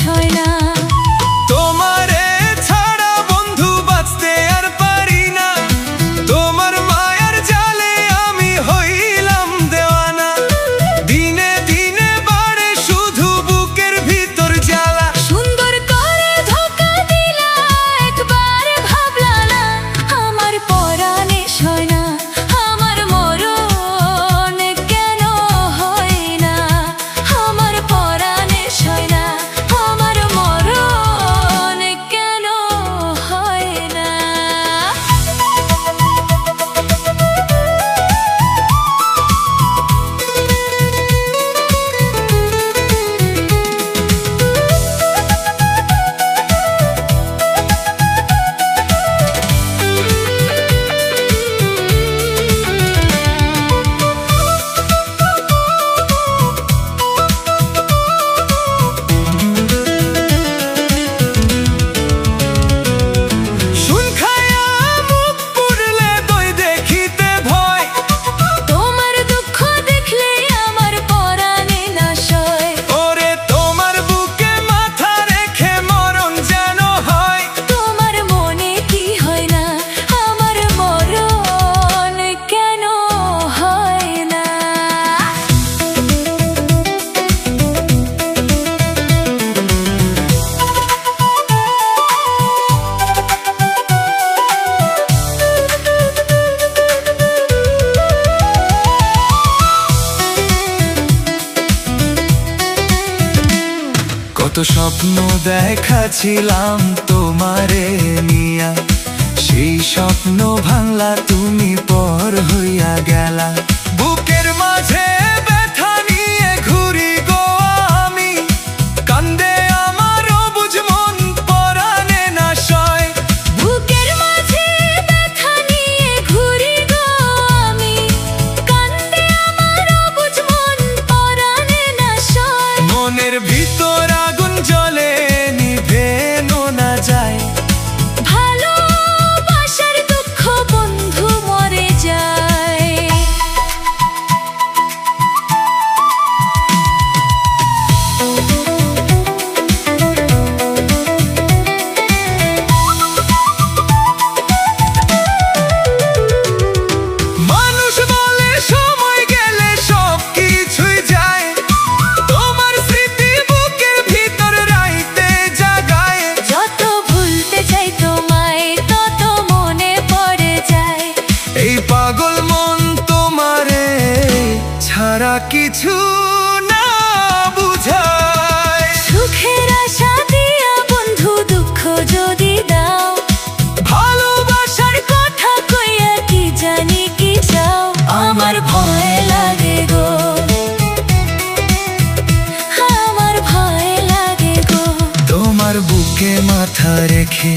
সয় না। তোমারে ছাড়া বন্ধু বাঁচতে আর পারি না, তোমার মায়ার জালে আমি হইলাম দেওয়ানা। দিনে দিনে বাড়ে শুধু বুকের ভিতর জ্বালা। সুন্দর করে ধোঁকা দিলা, একবার ভাবলা না আমার পরাণে সয় না। আমার মরণ কেন হয় না, আমার পরাণে সয় না, আমার মরণ কেন হয় না। শুন খায়া মুখ পুড়লে দই দেখিতে ভয়, তোমার দুঃখ দেখলে আমার পরাণে না সয়। ওরে তোমার বুকে মাথা রেখে মরণ যেন হয়। তোমার মনে কি হয় না, আমার মরণ কেন হয় না। কত স্বপ্ন দেখাছিলাম তোমারে নিয়া, সেই স্বপ্ন ভাঙলা তুমি পর হইয়া গেলা। বুকের মাঝে ব্যথা নিয়ে ঘুরি গো আমি, কান্দে আমার অবুঝ মন পরাণে না সয়। বুকের মাঝে ব্যথা নিয়ে ঘুরি গো আমি, কান্দে আমার অবুঝ মন পরাণে না সয়। মনের ভিতর আগুন জ্বলে নিভেনো না যায়, ভালোবাসার দুঃখ বন্ধু মরে যায়। মানুষ বলে সময় গেলে সব কিছুই যায়, তোমার স্মৃতি বুকের ভিতর রাইতে জাগায়। যত ভুলতে চাই তোমায় তত মনে পড়ে যায়। এই পাগল মন তোমারে ছাড়া কিছু না বুঝায়। সুখের আশা দিয়া বন্ধু দুঃখ যদি দাও, ভালোবাসার কথা কইয়া কি জানি কি চাও। আমার ভয় লাগে গো, আমার ভয় লাগে গো। তোমার বুকে মাথা রেখে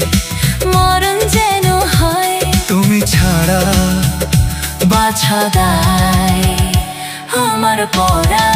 মরণ যেন হয়, তুমি ছাড়া বাছা দায় আমার পরা